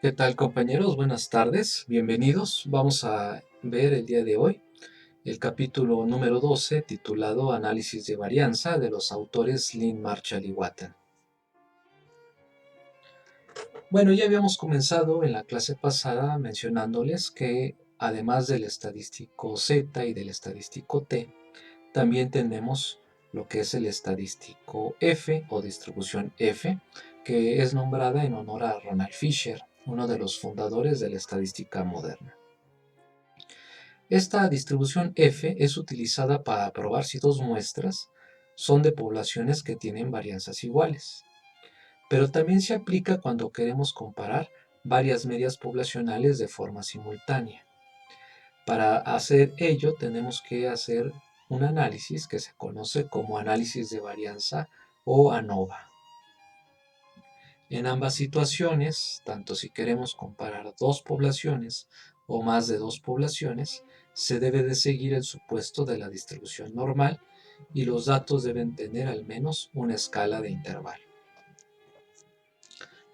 ¿Qué tal, compañeros? Buenas tardes, bienvenidos. Vamos a ver el día de hoy el capítulo número 12 titulado Análisis de varianza de los autores Lynn Marshall y Witten. Bueno, ya habíamos comenzado en la clase pasada mencionándoles que además del estadístico Z y del estadístico T, también tenemos lo que es el estadístico F o distribución F, que es nombrada en honor a Ronald Fisher, uno de los fundadores de la estadística moderna. Esta distribución F es utilizada para probar si dos muestras son de poblaciones que tienen varianzas iguales, pero también se aplica cuando queremos comparar varias medias poblacionales de forma simultánea. Para hacer ello tenemos que hacer un análisis que se conoce como análisis de varianza o ANOVA. En ambas situaciones, tanto si queremos comparar dos poblaciones o más de dos poblaciones, se debe de seguir el supuesto de la distribución normal y los datos deben tener al menos una escala de intervalo.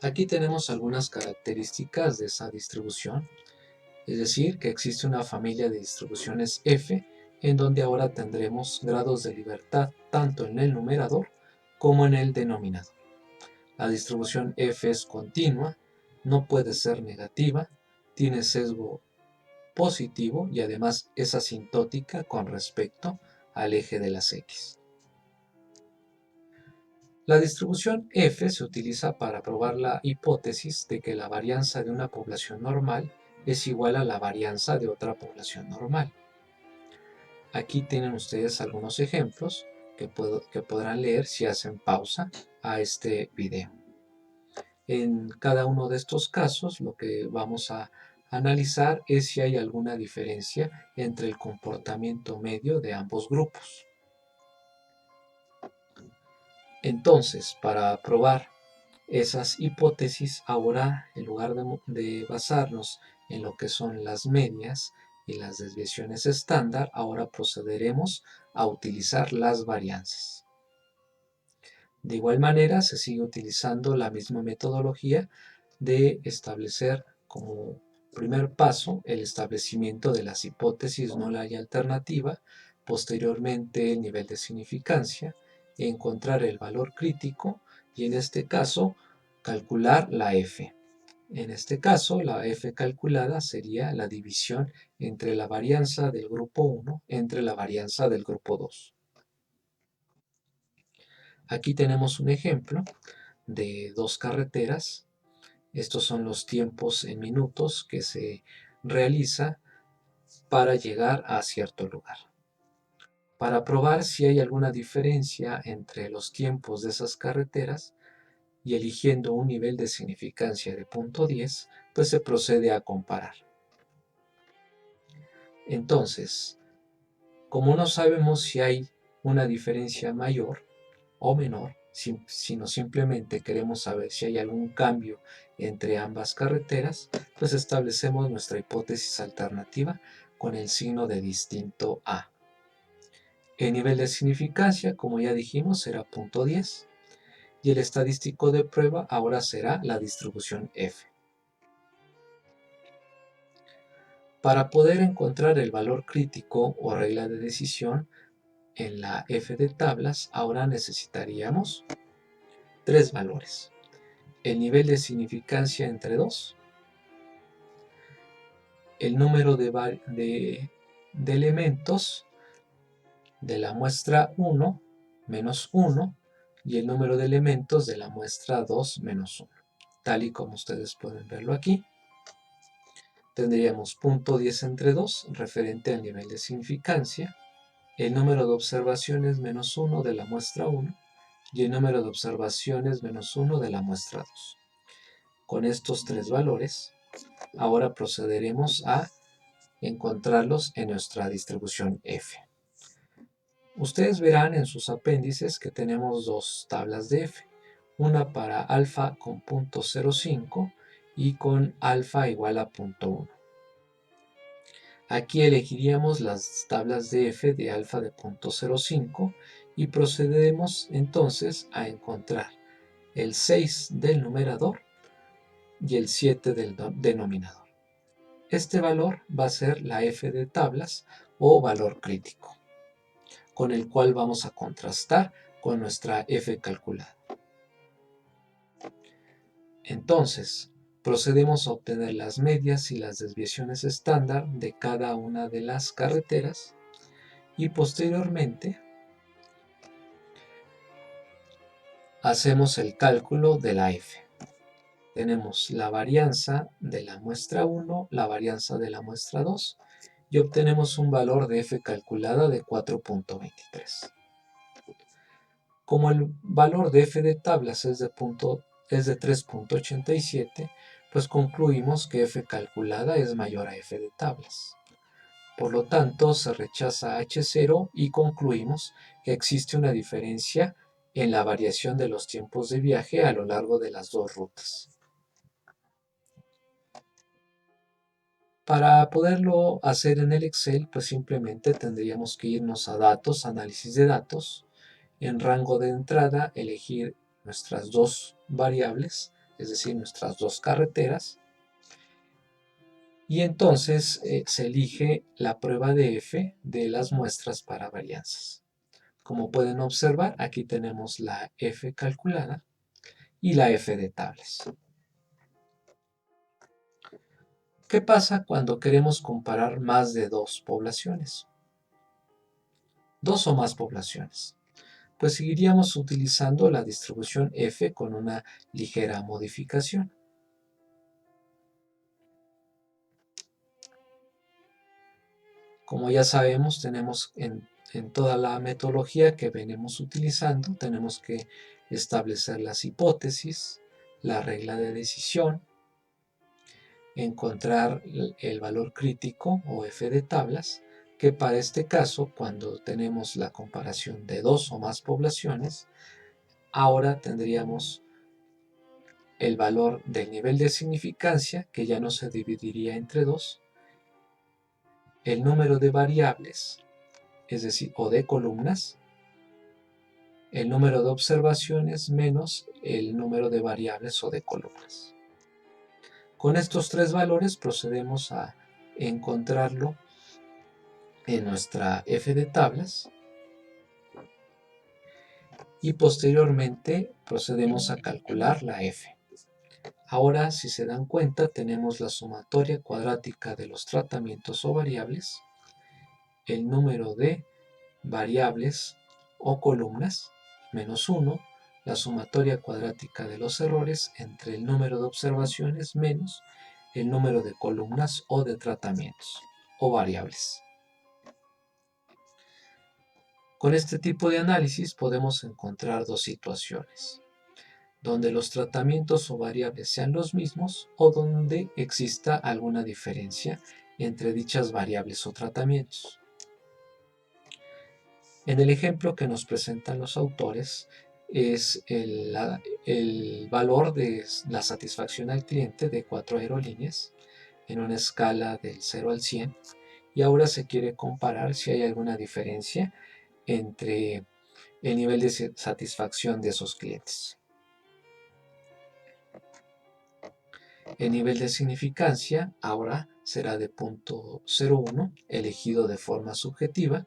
Aquí tenemos algunas características de esa distribución, es decir, que existe una familia de distribuciones F en donde ahora tendremos grados de libertad tanto en el numerador como en el denominador. La distribución F es continua, no puede ser negativa, tiene sesgo positivo y además es asintótica con respecto al eje de las X. La distribución F se utiliza para probar la hipótesis de que la varianza de una población normal es igual a la varianza de otra población normal. Aquí tienen ustedes algunos ejemplos que podrán leer si hacen pausa a este video. En cada uno de estos casos, lo que vamos a analizar es si hay alguna diferencia entre el comportamiento medio de ambos grupos. Entonces, para probar esas hipótesis, ahora en lugar de basarnos en lo que son las medias y las desviaciones estándar, ahora procederemos a utilizar las varianzas. De igual manera, se sigue utilizando la misma metodología de establecer como primer paso el establecimiento de las hipótesis nula y alternativa, posteriormente el nivel de significancia, encontrar el valor crítico y en este caso calcular la F. En este caso, la F calculada sería la división entre la varianza del grupo 1 entre la varianza del grupo 2. Aquí tenemos un ejemplo de dos carreteras. Estos son los tiempos en minutos que se realiza para llegar a cierto lugar. Para probar si hay alguna diferencia entre los tiempos de esas carreteras y eligiendo un nivel de significancia de 0.10, pues se procede a comparar. Entonces, como no sabemos si hay una diferencia mayor o menor, sino simplemente queremos saber si hay algún cambio entre ambas carreteras, pues establecemos nuestra hipótesis alternativa con el signo de distinto a. El nivel de significancia, como ya dijimos, será 0.10 y el estadístico de prueba ahora será la distribución F. Para poder encontrar el valor crítico o regla de decisión en la F de tablas, ahora necesitaríamos tres valores: el nivel de significancia entre 2, el número de elementos de la muestra 1 menos 1 y el número de elementos de la muestra 2 menos 1. Tal y como ustedes pueden verlo aquí, tendríamos 0.10 entre 2 referente al nivel de significancia, el número de observaciones menos 1 de la muestra 1 y el número de observaciones menos 1 de la muestra 2. Con estos tres valores, ahora procederemos a encontrarlos en nuestra distribución F. Ustedes verán en sus apéndices que tenemos dos tablas de F, una para alfa con 0.05 y con alfa igual a 0.1. Aquí elegiríamos las tablas de F de alfa de 0.05 y procedemos entonces a encontrar el 6 del numerador y el 7 del denominador. Este valor va a ser la f de tablas o valor crítico, con el cual vamos a contrastar con nuestra f calculada. Entonces, procedemos a obtener las medias y las desviaciones estándar de cada una de las carreteras y posteriormente hacemos el cálculo de la f. Tenemos la varianza de la muestra 1, la varianza de la muestra 2 y obtenemos un valor de f calculada de 4.23. Como el valor de f de tablas es de 3.87, pues concluimos que f calculada es mayor a f de tablas. Por lo tanto, se rechaza H0 y concluimos que existe una diferencia en la variación de los tiempos de viaje a lo largo de las dos rutas. Para poderlo hacer en el Excel, pues simplemente tendríamos que irnos a datos, análisis de datos, en rango de entrada elegir nuestras dos variables, es decir, nuestras dos carreteras, y entonces se elige la prueba de F de las muestras para varianzas. Como pueden observar, aquí tenemos la F calculada y la F de tablas. ¿Qué pasa cuando queremos comparar más de dos poblaciones? Dos o más poblaciones. Pues seguiríamos utilizando la distribución F con una ligera modificación. Como ya sabemos, tenemos en toda la metodología que venimos utilizando, tenemos que establecer las hipótesis, la regla de decisión, encontrar el valor crítico o F de tablas, que para este caso, cuando tenemos la comparación de dos o más poblaciones, ahora tendríamos el valor del nivel de significancia, que ya no se dividiría entre dos, el número de variables, es decir, o de columnas, el número de observaciones menos el número de variables o de columnas. Con estos tres valores procedemos a encontrarlo en nuestra F de tablas y posteriormente procedemos a calcular la F. Ahora, si se dan cuenta, tenemos la sumatoria cuadrática de los tratamientos o variables, el número de variables o columnas, menos 1, la sumatoria cuadrática de los errores entre el número de observaciones menos el número de columnas o de tratamientos o variables. Con este tipo de análisis podemos encontrar dos situaciones, donde los tratamientos o variables sean los mismos o donde exista alguna diferencia entre dichas variables o tratamientos. En el ejemplo que nos presentan los autores es el valor de la satisfacción al cliente de 4 aerolíneas en una escala del 0 al 100 y ahora se quiere comparar si hay alguna diferencia entre el nivel de satisfacción de esos clientes. El nivel de significancia ahora será de 0.01, elegido de forma subjetiva,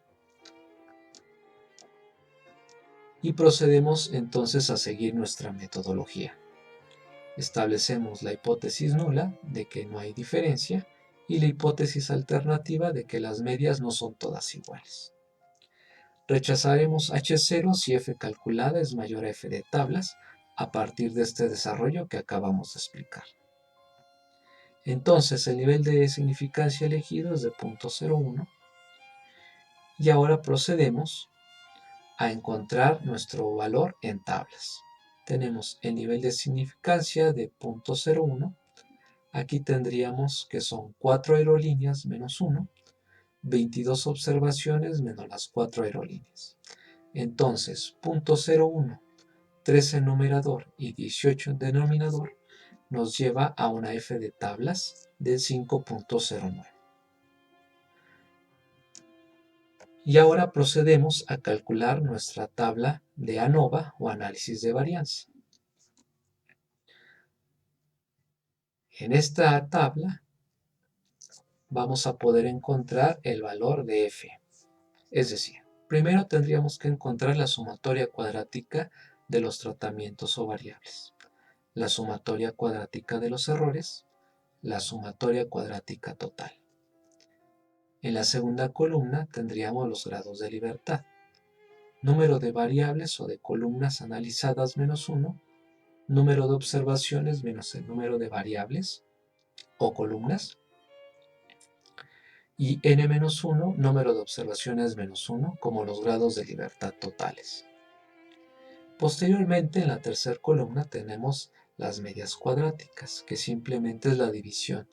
y procedemos entonces a seguir nuestra metodología. Establecemos la hipótesis nula de que no hay diferencia y la hipótesis alternativa de que las medias no son todas iguales. Rechazaremos H0 si F calculada es mayor a F de tablas a partir de este desarrollo que acabamos de explicar. Entonces el nivel de significancia elegido es de 0.01 y ahora procedemos a encontrar nuestro valor en tablas. Tenemos el nivel de significancia de 0.01. Aquí tendríamos que son 4 aerolíneas menos 1, 22 observaciones menos las 4 aerolíneas. Entonces, 0.01, 13 en numerador y 18 en denominador nos lleva a una F de tablas de 5.09. Y ahora procedemos a calcular nuestra tabla de ANOVA o análisis de varianza. En esta tabla vamos a poder encontrar el valor de f. Es decir, primero tendríamos que encontrar la sumatoria cuadrática de los tratamientos o variables, la sumatoria cuadrática de los errores, la sumatoria cuadrática total. En la segunda columna tendríamos los grados de libertad, número de variables o de columnas analizadas menos 1, número de observaciones menos el número de variables o columnas, y n-1, número de observaciones menos 1, como los grados de libertad totales. Posteriormente, en la tercera columna tenemos las medias cuadráticas, que simplemente es la división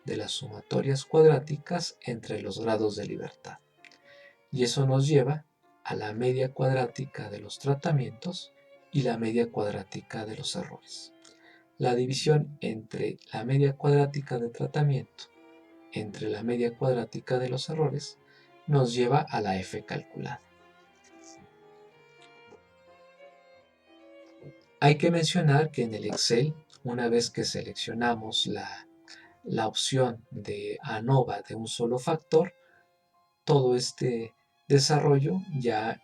de las sumatorias cuadráticas entre los grados de libertad. Y eso nos lleva a la media cuadrática de los tratamientos y la media cuadrática de los errores. La división entre la media cuadrática de tratamiento entre la media cuadrática de los errores nos lleva a la f calculada. Hay que mencionar que en el Excel, una vez que seleccionamos la opción de ANOVA de un solo factor, todo este desarrollo ya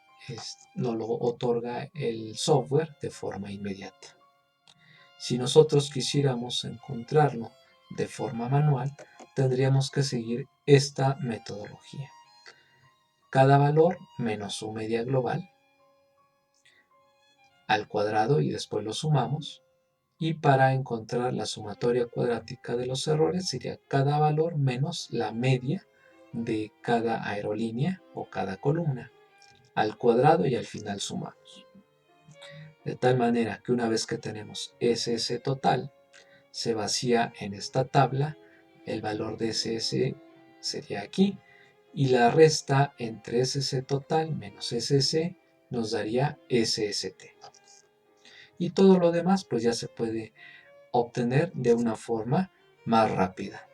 nos lo otorga el software de forma inmediata. Si nosotros quisiéramos encontrarlo de forma manual, tendríamos que seguir esta metodología. Cada valor menos su media global al cuadrado y después lo sumamos. Y para encontrar la sumatoria cuadrática de los errores sería cada valor menos la media de cada aerolínea o cada columna al cuadrado y al final sumamos. De tal manera que una vez que tenemos SS total, se vacía en esta tabla, el valor de SS sería aquí, y la resta entre SS total menos SS nos daría SST. Y todo lo demás pues ya se puede obtener de una forma más rápida.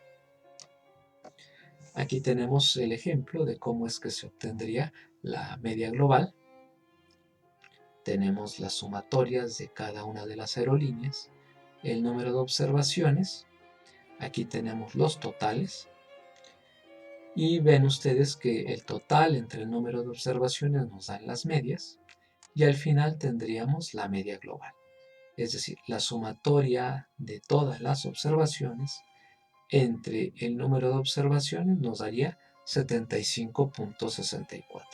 Aquí tenemos el ejemplo de cómo es que se obtendría la media global. Tenemos las sumatorias de cada una de las aerolíneas, el número de observaciones, aquí tenemos los totales, y ven ustedes que el total entre el número de observaciones nos dan las medias, y al final tendríamos la media global, es decir, la sumatoria de todas las observaciones entre el número de observaciones nos daría 75.64.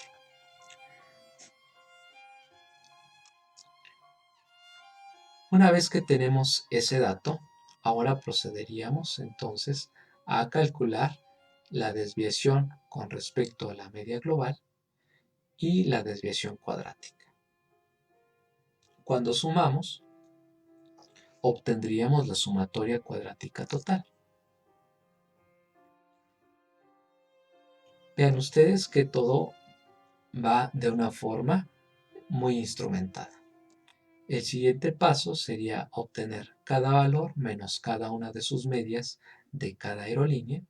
Una vez que tenemos ese dato, ahora procederíamos entonces a calcular la desviación con respecto a la media global y la desviación cuadrática. Cuando sumamos, obtendríamos la sumatoria cuadrática total. Vean ustedes que todo va de una forma muy instrumentada. El siguiente paso sería obtener cada valor menos cada una de sus medias de cada aerolínea.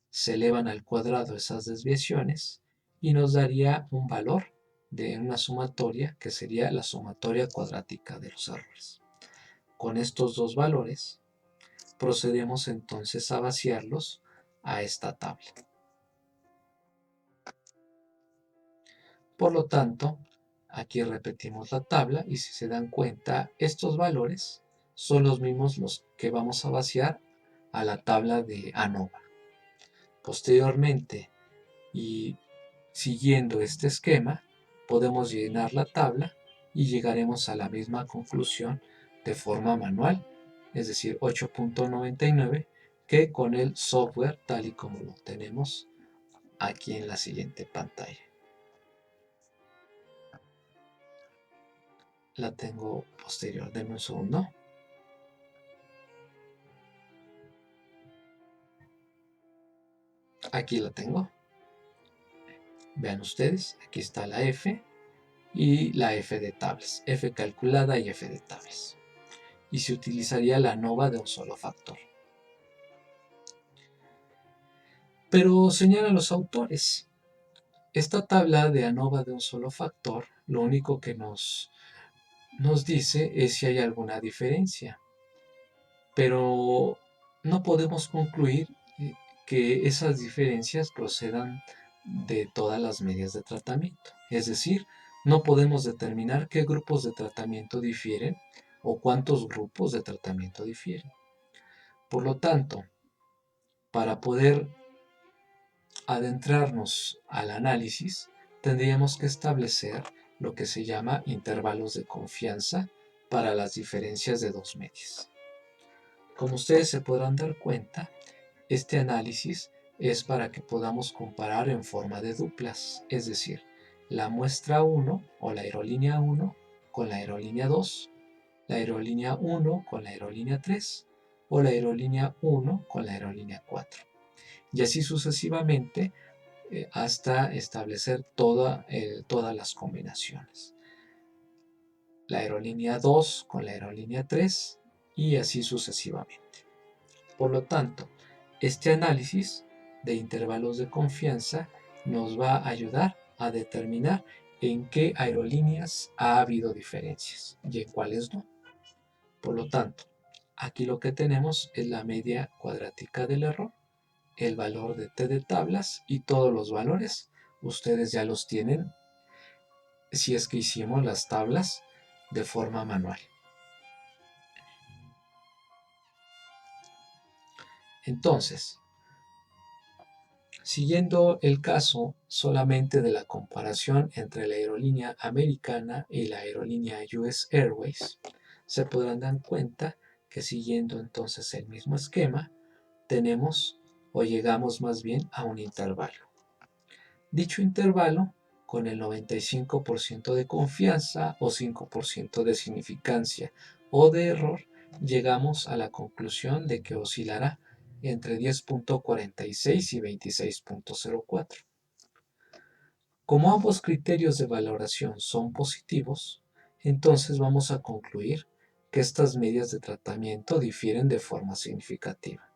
Se elevan al cuadrado esas desviaciones y nos daría un valor de una sumatoria que sería la sumatoria cuadrática de los errores. Con estos dos valores procedemos entonces a vaciarlos a esta tabla. Por lo tanto, aquí repetimos la tabla y si se dan cuenta, estos valores son los mismos los que vamos a vaciar a la tabla de ANOVA. Posteriormente, y siguiendo este esquema, podemos llenar la tabla y llegaremos a la misma conclusión de forma manual, es decir, 8.99, que con el software tal y como lo tenemos aquí en la siguiente pantalla. La tengo posterior, denme un segundo. Aquí la tengo. Vean ustedes, aquí está la F y la F de tablas, F calculada y F de tablas. Y se utilizaría la ANOVA de un solo factor. Pero señalan los autores, esta tabla de ANOVA de un solo factor, lo único que nos dice es si hay alguna diferencia. Pero no podemos concluir que esas diferencias procedan de todas las medias de tratamiento. Es decir, no podemos determinar qué grupos de tratamiento difieren o cuántos grupos de tratamiento difieren. Por lo tanto, para poder adentrarnos al análisis, tendríamos que establecer lo que se llama intervalos de confianza para las diferencias de dos medias. Como ustedes se podrán dar cuenta, este análisis es para que podamos comparar en forma de duplas, es decir, la muestra 1 o la aerolínea 1 con la aerolínea 2, la aerolínea 1 con la aerolínea 3 o la aerolínea 1 con la aerolínea 4. Y así sucesivamente hasta establecer todas las combinaciones. La aerolínea 2 con la aerolínea 3 y así sucesivamente. Por lo tanto, este análisis de intervalos de confianza nos va a ayudar a determinar en qué aerolíneas ha habido diferencias y en cuáles no. Por lo tanto, aquí lo que tenemos es la media cuadrática del error, el valor de t de tablas y todos los valores. Ustedes ya los tienen si es que hicimos las tablas de forma manual. Entonces, siguiendo el caso solamente de la comparación entre la aerolínea americana y la aerolínea US Airways, se podrán dar cuenta que siguiendo entonces el mismo esquema, tenemos o llegamos más bien a un intervalo. Dicho intervalo, con el 95% de confianza o 5% de significancia o de error, llegamos a la conclusión de que oscilará entre 10.46 y 26.04. Como ambos criterios de valoración son positivos, entonces vamos a concluir que estas medias de tratamiento difieren de forma significativa.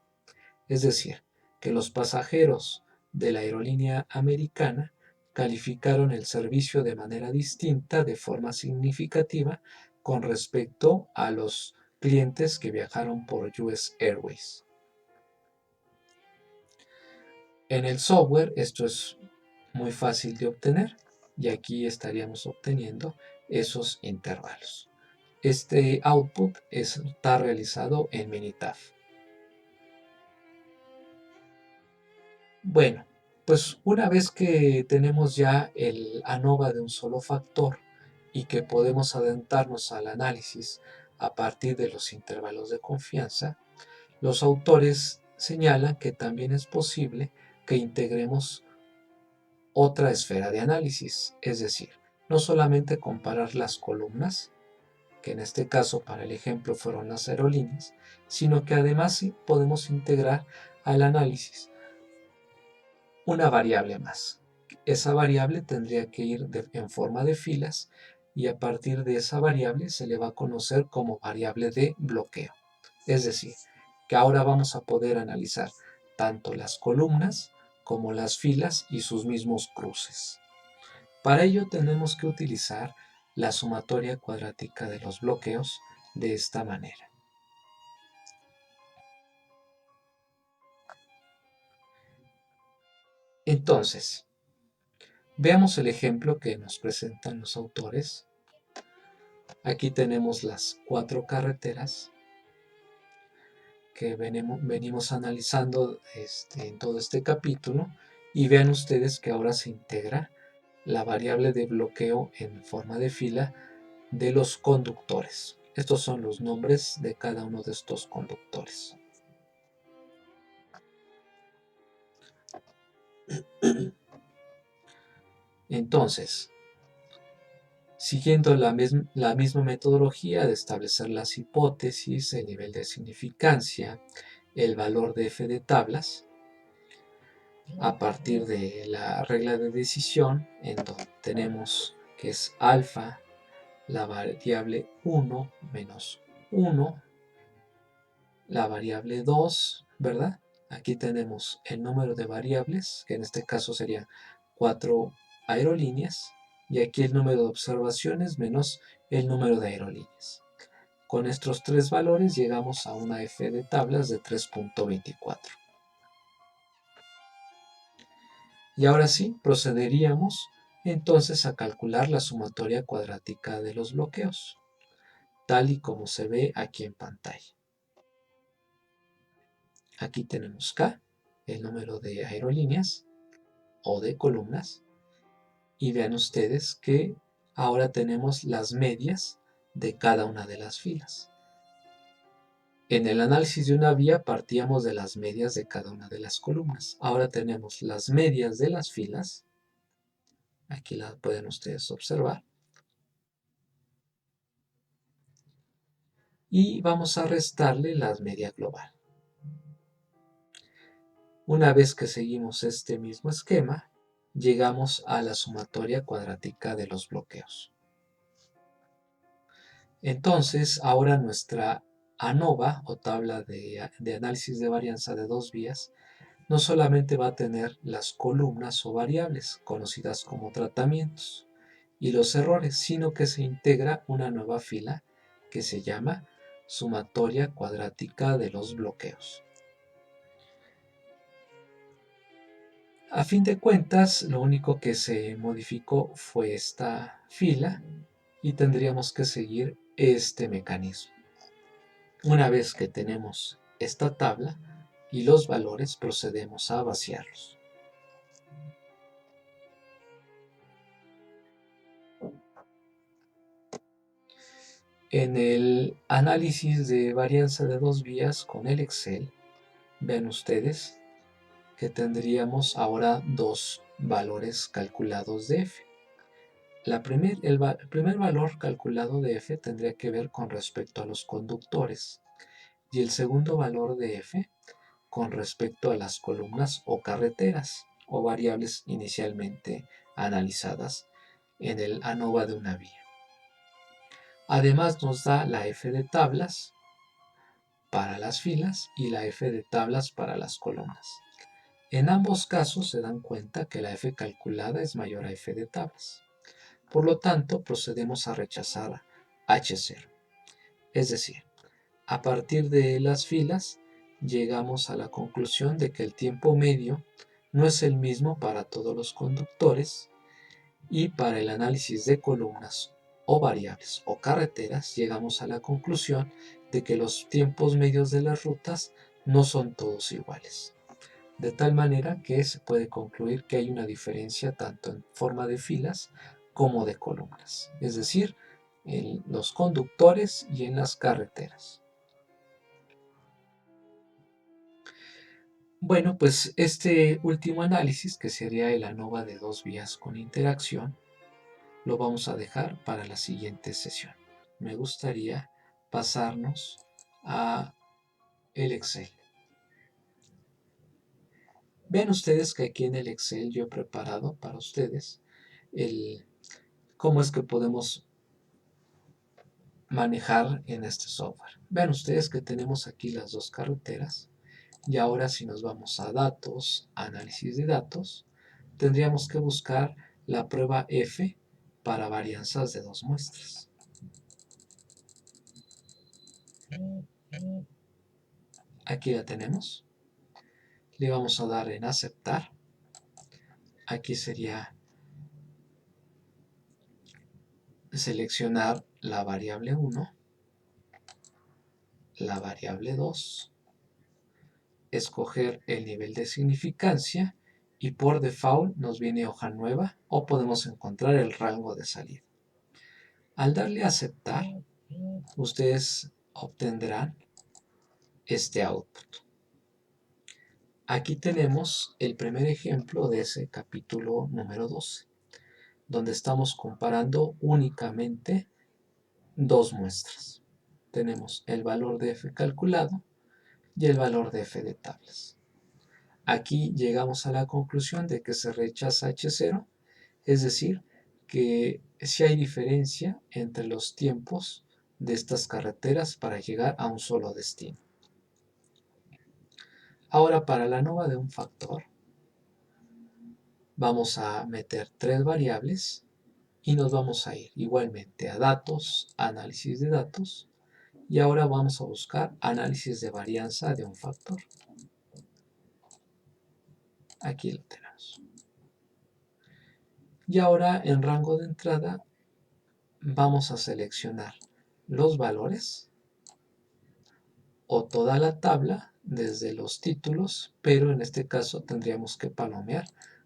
Es decir, que los pasajeros de la aerolínea americana calificaron el servicio de manera distinta, de forma significativa, con respecto a los clientes que viajaron por US Airways. En el software esto es muy fácil de obtener y aquí estaríamos obteniendo esos intervalos. Este output está realizado en Minitab. Bueno, pues una vez que tenemos ya el ANOVA de un solo factor y que podemos adentrarnos al análisis a partir de los intervalos de confianza, los autores señalan que también es posible que integremos otra esfera de análisis, es decir, no solamente comparar las columnas, que en este caso para el ejemplo fueron las aerolíneas, sino que además podemos integrar al análisis una variable más. Esa variable tendría que ir en forma de filas y a partir de esa variable se le va a conocer como variable de bloqueo. Es decir, que ahora vamos a poder analizar tanto las columnas como las filas y sus mismos cruces. Para ello tenemos que utilizar la sumatoria cuadrática de los bloqueos de esta manera. Entonces, veamos el ejemplo que nos presentan los autores. Aquí tenemos las 4 carreteras que venimos analizando en todo este capítulo y vean ustedes que ahora se integra la variable de bloqueo en forma de fila de los conductores. Estos son los nombres de cada uno de estos conductores. Entonces, siguiendo la misma metodología de establecer las hipótesis, el nivel de significancia, el valor de f de tablas, a partir de la regla de decisión, en donde tenemos que es alfa, la variable 1 menos 1, la variable 2, ¿verdad? Aquí tenemos el número de variables, que en este caso serían 4 aerolíneas, y aquí el número de observaciones menos el número de aerolíneas. Con estos tres valores llegamos a una f de tablas de 3.24. Y ahora sí, procederíamos entonces a calcular la sumatoria cuadrática de los bloqueos, tal y como se ve aquí en pantalla. Aquí tenemos K, el número de aerolíneas o de columnas, y vean ustedes que ahora tenemos las medias de cada una de las filas. En el análisis de una vía partíamos de las medias de cada una de las columnas. Ahora tenemos las medias de las filas. Aquí las pueden ustedes observar. Y vamos a restarle la media global. Una vez que seguimos este mismo esquema, llegamos a la sumatoria cuadrática de los bloqueos. Entonces, ahora nuestra ANOVA o tabla de análisis de varianza de dos vías no solamente va a tener las columnas o variables, conocidas como tratamientos, y los errores, sino que se integra una nueva fila que se llama sumatoria cuadrática de los bloqueos. A fin de cuentas, lo único que se modificó fue esta fila y tendríamos que seguir este mecanismo. Una vez que tenemos esta tabla y los valores, procedemos a vaciarlos. En el análisis de varianza de dos vías con el Excel, vean ustedes que tendríamos ahora dos valores calculados de f. El primer valor calculado de f tendría que ver con respecto a los conductores y el segundo valor de f con respecto a las columnas o carreteras o variables inicialmente analizadas en el ANOVA de una vía. Además nos da la f de tablas para las filas y la f de tablas para las columnas. En ambos casos se dan cuenta que la f calculada es mayor a f de tablas. Por lo tanto, procedemos a rechazar H0. Es decir, a partir de las filas, llegamos a la conclusión de que el tiempo medio no es el mismo para todos los conductores y para el análisis de columnas o variables o carreteras llegamos a la conclusión de que los tiempos medios de las rutas no son todos iguales. De tal manera que se puede concluir que hay una diferencia tanto en forma de filas como de columnas, es decir, en los conductores y en las carreteras. Bueno, pues este último análisis, que sería el ANOVA de dos vías con interacción, lo vamos a dejar para la siguiente sesión. Me gustaría pasarnos a el Excel. Vean ustedes que aquí en el Excel yo he preparado para ustedes cómo es que podemos manejar en este software. Vean ustedes que tenemos aquí las dos carreteras y ahora si nos vamos a datos, análisis de datos, tendríamos que buscar la prueba F para varianzas de dos muestras. Aquí la tenemos. Le vamos a dar en aceptar. Aquí sería seleccionar la variable 1, la variable 2, escoger el nivel de significancia y por default nos viene hoja nueva o podemos encontrar el rango de salida. Al darle a aceptar, ustedes obtendrán este output. Aquí tenemos el primer ejemplo de ese capítulo número 12, donde estamos comparando únicamente dos muestras. Tenemos el valor de f calculado y el valor de f de tablas. Aquí llegamos a la conclusión de que se rechaza H0, es decir, que si hay diferencia entre los tiempos de estas carreteras para llegar a un solo destino. Ahora, para la ANOVA de un factor, vamos a meter tres variables y nos vamos a ir igualmente a datos, análisis de datos, Y ahora vamos a buscar análisis de varianza de un factor. Aquí lo tenemos. Y ahora en rango de entrada vamos a seleccionar los valores o toda la tabla desde los títulos, pero en este caso tendríamos que palomear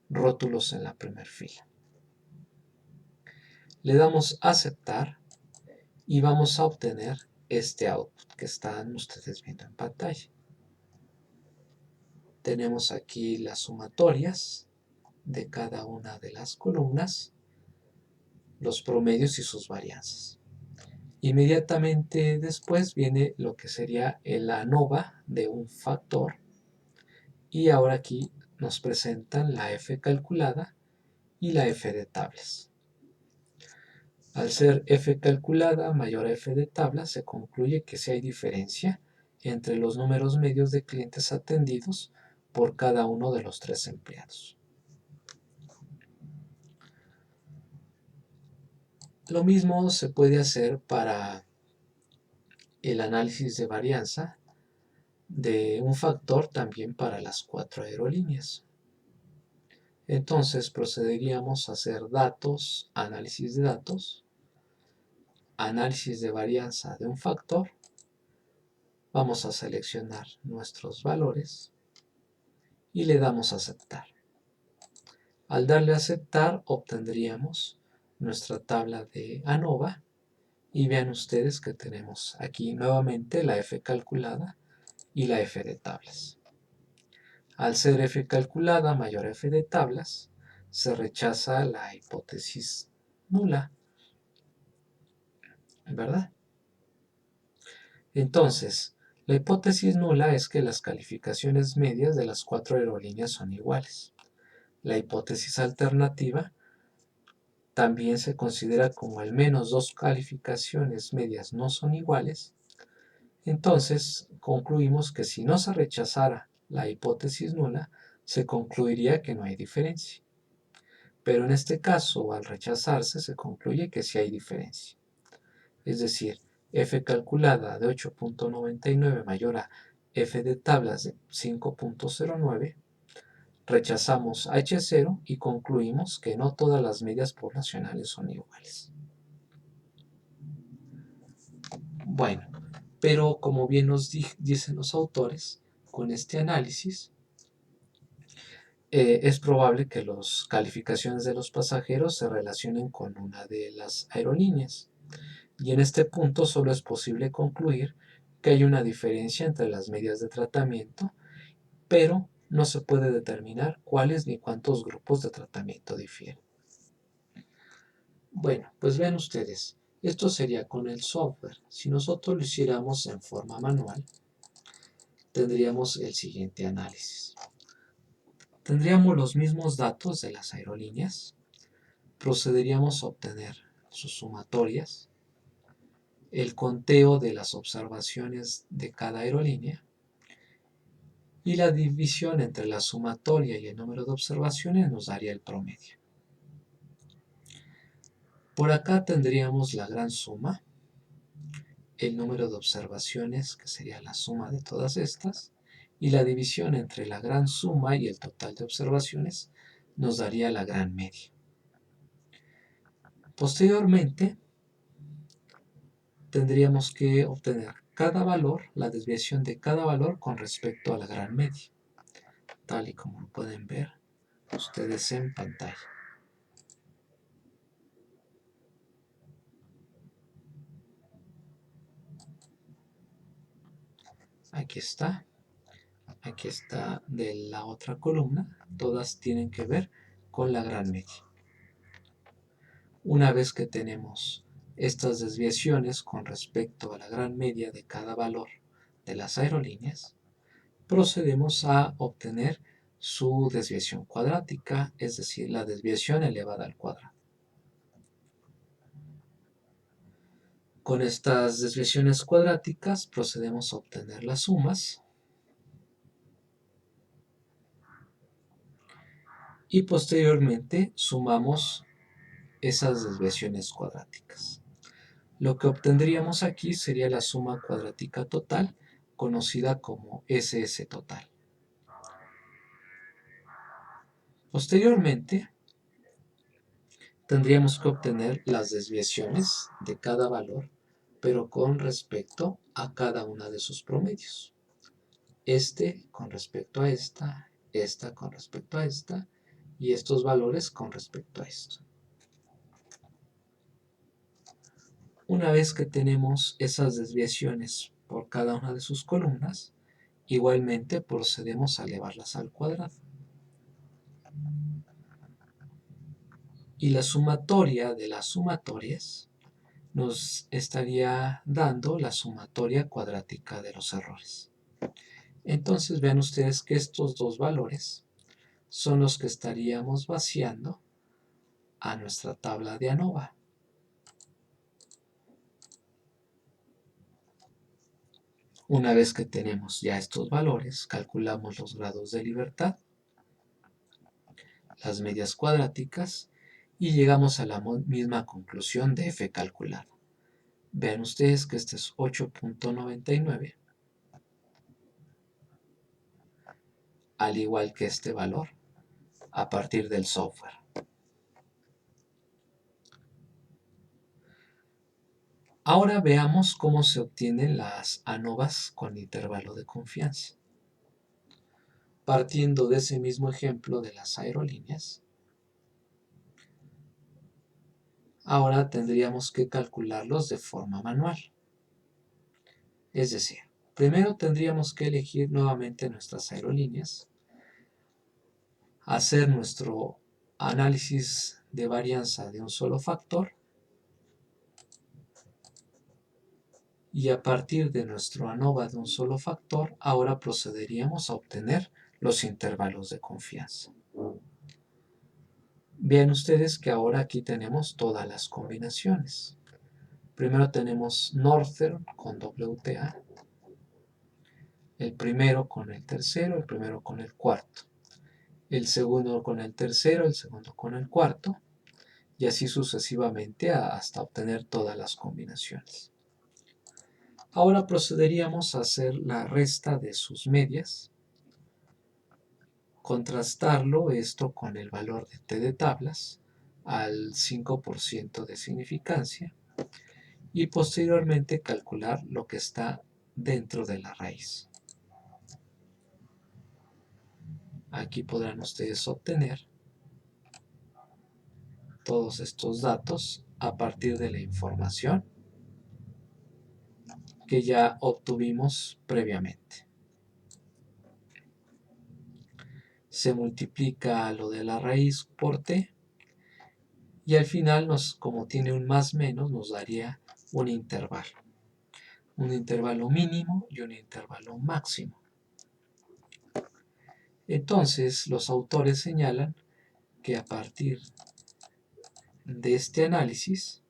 rótulos en la primera fila. Le damos a aceptar y vamos a obtener este output que están ustedes viendo en pantalla. Tenemos aquí las sumatorias de cada una de las columnas, los promedios y sus varianzas. Inmediatamente después viene lo que sería el ANOVA de un factor, y ahora aquí nos presentan la F calculada y la F de tablas. Al ser F calculada mayor a F de tablas, se concluye que sí hay diferencia entre los números medios de clientes atendidos por cada uno de los 3 empleados. Lo mismo se puede hacer para el análisis de varianza de un factor también para las 4 aerolíneas. Entonces procederíamos a hacer datos, análisis de datos, análisis de varianza de un factor. Vamos a seleccionar nuestros valores y le damos a aceptar. Al darle a aceptar obtendríamos nuestra tabla de ANOVA y vean ustedes que tenemos aquí nuevamente la F calculada y la F de tablas. Al ser F calculada mayor a F de tablas, se rechaza la hipótesis nula, ¿verdad? Entonces, la hipótesis nula es que las calificaciones medias de las 4 aerolíneas son iguales. La hipótesis alternativa también se considera como al menos 2 calificaciones medias no son iguales. Entonces, concluimos que si no se rechazara la hipótesis nula, se concluiría que no hay diferencia. Pero en este caso, al rechazarse, se concluye que sí hay diferencia. Es decir, F calculada de 8.99 mayor a F de tablas de 5.09, rechazamos H0 y concluimos que no todas las medias poblacionales son iguales. Bueno, pero como bien nos dicen los autores, con este análisis es probable que las calificaciones de los pasajeros se relacionen con una de las aerolíneas. Y en este punto solo es posible concluir que hay una diferencia entre las medias de tratamiento, pero no se puede determinar cuáles ni cuántos grupos de tratamiento difieren. Bueno, pues vean ustedes, esto sería con el software. Si nosotros lo hiciéramos en forma manual, tendríamos el siguiente análisis. Tendríamos los mismos datos de las aerolíneas, procederíamos a obtener sus sumatorias, el conteo de las observaciones de cada aerolínea y la división entre la sumatoria y el número de observaciones nos daría el promedio. Por acá tendríamos la gran suma, el número de observaciones, que sería la suma de todas estas, y la división entre la gran suma y el total de observaciones nos daría la gran media. Posteriormente, tendríamos que obtener cada valor, la desviación de cada valor con respecto a la gran media, tal y como pueden ver ustedes en pantalla. Aquí está de la otra columna, todas tienen que ver con la gran media. Una vez que tenemos estas desviaciones con respecto a la gran media de cada valor de las aerolíneas, procedemos a obtener su desviación cuadrática, es decir, la desviación elevada al cuadrado. Con estas desviaciones cuadráticas procedemos a obtener las sumas y posteriormente sumamos esas desviaciones cuadráticas. Lo que obtendríamos aquí sería la suma cuadrática total, conocida como SS total. Posteriormente, tendríamos que obtener las desviaciones de cada valor, pero con respecto a cada una de sus promedios. Este con respecto a esta con respecto a esta, y estos valores con respecto a esto. Una vez que tenemos esas desviaciones por cada una de sus columnas, igualmente procedemos a elevarlas al cuadrado. Y la sumatoria de las sumatorias nos estaría dando la sumatoria cuadrática de los errores. Entonces vean ustedes que estos dos valores son los que estaríamos vaciando a nuestra tabla de ANOVA. Una vez que tenemos ya estos valores, calculamos los grados de libertad, las medias cuadráticas, y llegamos a la misma conclusión de f calculado. Vean ustedes que este es 8.99, al igual que este valor, a partir del software. Ahora veamos cómo se obtienen las ANOVAs con intervalo de confianza. Partiendo de ese mismo ejemplo de las aerolíneas, ahora tendríamos que calcularlos de forma manual. Es decir, primero tendríamos que elegir nuevamente nuestras aerolíneas, hacer nuestro análisis de varianza de un solo factor, y a partir de nuestro ANOVA de un solo factor, ahora procederíamos a obtener los intervalos de confianza. Vean ustedes que ahora aquí tenemos todas las combinaciones. Primero tenemos Northern con WTA, el primero con el tercero, el primero con el cuarto, el segundo con el tercero, el segundo con el cuarto, y así sucesivamente hasta obtener todas las combinaciones. Ahora procederíamos a hacer la resta de sus medias, contrastarlo esto con el valor de T de tablas al 5% de significancia y posteriormente calcular lo que está dentro de la raíz. Aquí podrán ustedes obtener todos estos datos a partir de la información que ya obtuvimos previamente. Se multiplica lo de la raíz por t y al final, como tiene un más menos, nos daría un intervalo mínimo y un intervalo máximo. Entonces los autores señalan que a partir de este análisis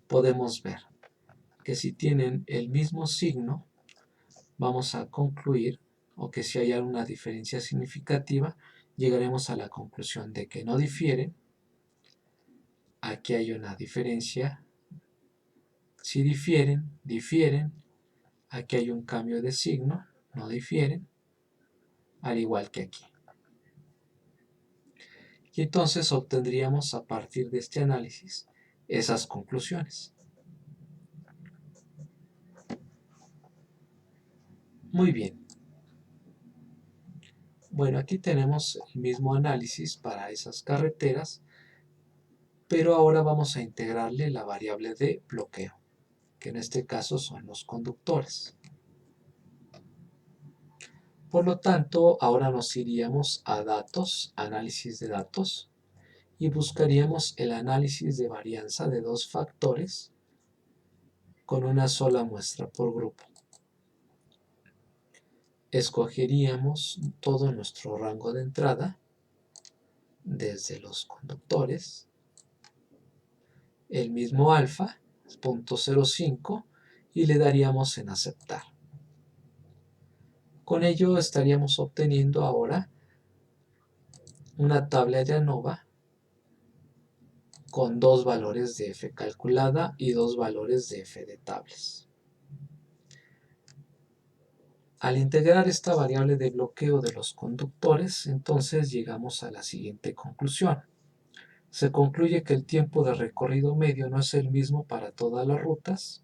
podemos ver que si tienen el mismo signo, vamos a concluir, o que si hay alguna diferencia significativa, llegaremos a la conclusión de que no difieren. Aquí hay una diferencia. Si difieren, difieren. Aquí hay un cambio de signo, no difieren, al igual que aquí. Y entonces obtendríamos a partir de este análisis esas conclusiones. Muy bien. Bueno, aquí tenemos el mismo análisis para esas carreteras, pero ahora vamos a integrarle la variable de bloqueo, que en este caso son los conductores. Por lo tanto, ahora nos iríamos a datos, análisis de datos, y buscaríamos el análisis de varianza de dos factores con una sola muestra por grupo. Escogeríamos todo nuestro rango de entrada, desde los conductores, el mismo alfa, 0.05, y le daríamos en aceptar. Con ello estaríamos obteniendo ahora una tabla de ANOVA con dos valores de f calculada y dos valores de f de tablas. Al integrar esta variable de bloqueo de los conductores, entonces llegamos a la siguiente conclusión. Se concluye que el tiempo de recorrido medio no es el mismo para todas las rutas.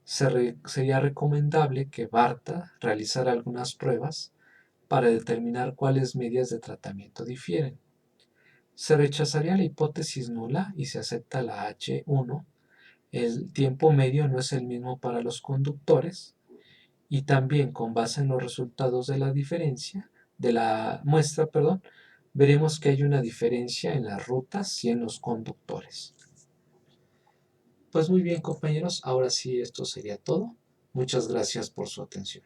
Sería recomendable que Barta realizara algunas pruebas para determinar cuáles medias de tratamiento difieren. Se rechazaría la hipótesis nula y se acepta la H1. El tiempo medio no es el mismo para los conductores, y también con base en los resultados de la muestra, veremos que hay una diferencia en las rutas y en los conductores. Pues muy bien, compañeros, ahora sí esto sería todo. Muchas gracias por su atención.